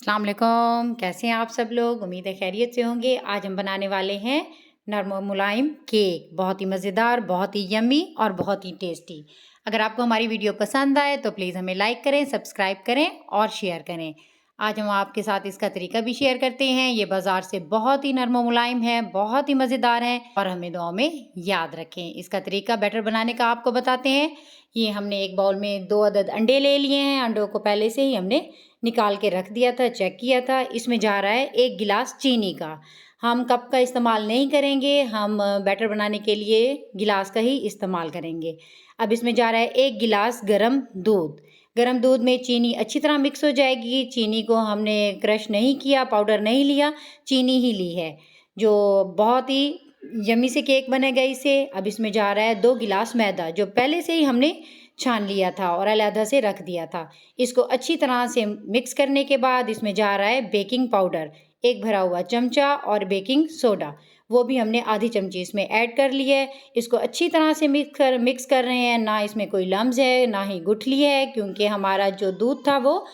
अस्सलाम वालेकुम, कैसे हैं आप सब लोग। उम्मीद है खैरियत से होंगे। आज हम बनाने वाले हैं नरम और मुलायम केक। बहुत ही मज़ेदार, बहुत ही यम्मी और बहुत ही टेस्टी। अगर आपको हमारी वीडियो पसंद आए तो प्लीज़ हमें लाइक करें, सब्सक्राइब करें और शेयर करें। आज हम आपके साथ इसका तरीका भी शेयर करते हैं। ये बाज़ार से बहुत ही नरम और मुलायम है, बहुत ही मज़ेदार है और हमें दुआओं में याद रखें। इसका तरीका बैटर बनाने का आपको बताते हैं। ये हमने एक बाउल में 2 अदद अंडे ले लिए हैं। अंडों को पहले से ही हमने निकाल के रख दिया था, चेक किया था। इसमें जा रहा है 1 गिलास चीनी का। हम कप का इस्तेमाल नहीं करेंगे, हम बैटर बनाने के लिए गिलास का ही इस्तेमाल करेंगे। अब इसमें जा रहा है 1 गिलास गरम दूध। गरम दूध में चीनी अच्छी तरह मिक्स हो जाएगी। चीनी को हमने क्रश नहीं किया, पाउडर नहीं लिया, चीनी ही ली है, जो बहुत ही यम्मी से केक बनेगा इससे। अब इसमें जा रहा है 2 गिलास मैदा, जो पहले से ही हमने छान लिया था और अलहदा से रख दिया था। इसको अच्छी तरह से मिक्स करने के बाद इसमें जा रहा है बेकिंग पाउडर, 1 भरा हुआ चमचा, और बेकिंग सोडा, वो भी हमने आधी चमची इसमें ऐड कर ली है। इसको अच्छी तरह से मिक्स कर रहे हैं। ना इसमें कोई लम्स है, ना ही गुठली है, क्योंकि हमारा जो दूध था वो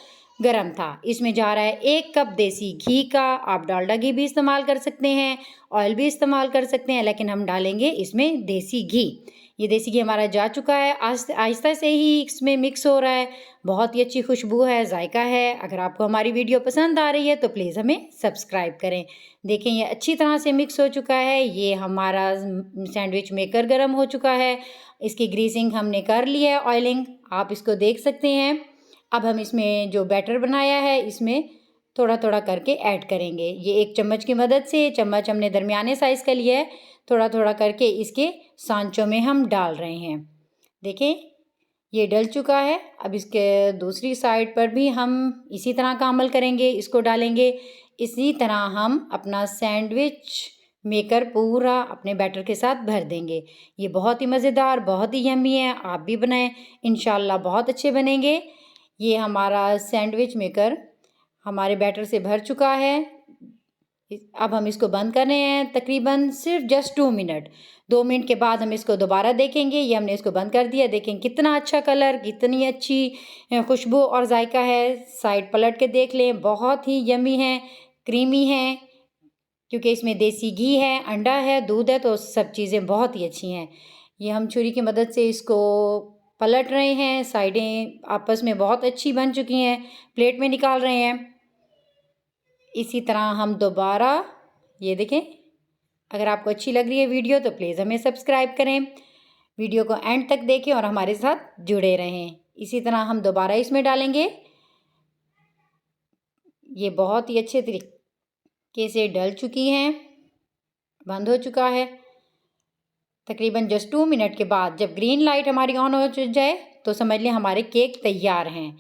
गरम था। इसमें जा रहा है 1 कप देसी घी का। आप डालडा घी भी इस्तेमाल कर सकते हैं, ऑयल भी इस्तेमाल कर सकते हैं, लेकिन हम डालेंगे इसमें देसी घी। ये देसी घी हमारा जा चुका है, आहिस्ता से ही इसमें मिक्स हो रहा है। बहुत ही अच्छी खुशबू है, जायका है। अगर आपको हमारी वीडियो पसंद आ रही है तो प्लीज़ हमें सब्सक्राइब करें। देखें, ये अच्छी तरह से मिक्स हो चुका है। ये हमारा सैंडविच मेकर गर्म हो चुका है। इसकी ग्रीसिंग हमने कर ली है, ऑयलिंग, आप इसको देख सकते हैं। अब हम इसमें जो बैटर बनाया है इसमें थोड़ा थोड़ा करके ऐड करेंगे। ये 1 चम्मच की मदद से, चम्मच हमने दरमियाने साइज़ का लिया है, थोड़ा थोड़ा करके इसके सांचों में हम डाल रहे हैं। देखें, ये डल चुका है। अब इसके दूसरी साइड पर भी हम इसी तरह का अमल करेंगे, इसको डालेंगे। इसी तरह हम अपना सैंडविच मेकर पूरा अपने बैटर के साथ भर देंगे। ये बहुत ही मज़ेदार, बहुत ही यम्मी है। आप भी बनाएं, इंशाल्लाह बहुत अच्छे बनेंगे। ये हमारा सैंडविच मेकर हमारे बैटर से भर चुका है। अब हम इसको बंद कर रहे हैं, तकरीबन सिर्फ जस्ट 2 मिनट। 2 मिनट के बाद हम इसको दोबारा देखेंगे। ये हमने इसको बंद कर दिया। देखें कितना अच्छा कलर, कितनी अच्छी खुशबू और जायका है। साइड पलट के देख लें, बहुत ही यम्मी है, क्रीमी है, क्योंकि इसमें देसी घी है, अंडा है, दूध है, तो सब चीज़ें बहुत ही अच्छी हैं। ये हम छुरी की मदद से इसको पलट रहे हैं। साइडें आपस में बहुत अच्छी बन चुकी हैं, प्लेट में निकाल रहे हैं। इसी तरह हम दोबारा, ये देखें। अगर आपको अच्छी लग रही है वीडियो तो प्लीज़ हमें सब्सक्राइब करें, वीडियो को एंड तक देखें और हमारे साथ जुड़े रहें। इसी तरह हम दोबारा इसमें डालेंगे। ये बहुत ही अच्छे तरीके से डल चुकी हैं, बंद हो चुका है। तकरीबन जस्ट 2 मिनट के बाद जब ग्रीन लाइट हमारी ऑन हो जाए तो समझ लें हमारे केक तैयार हैं।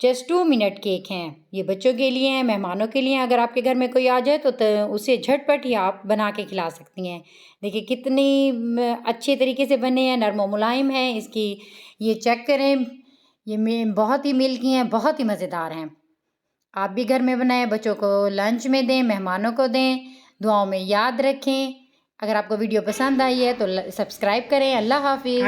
जस्ट 2 मिनट केक हैं। ये बच्चों के लिए हैं, मेहमानों के लिए। अगर आपके घर में कोई आ जाए तो उसे झटपट ही आप बना के खिला सकती हैं। देखिए कितनी अच्छे तरीके से बने हैं, नरम मुलायम हैं। इसकी ये चेक करें, ये बहुत ही मिल्की हैं, बहुत ही मज़ेदार हैं। आप भी घर में बनाएं, बच्चों को लंच में दें, मेहमानों को दें, दुआओं में याद रखें। अगर आपको वीडियो पसंद आई है तो सब्सक्राइब करें। अल्लाह हाफिज़।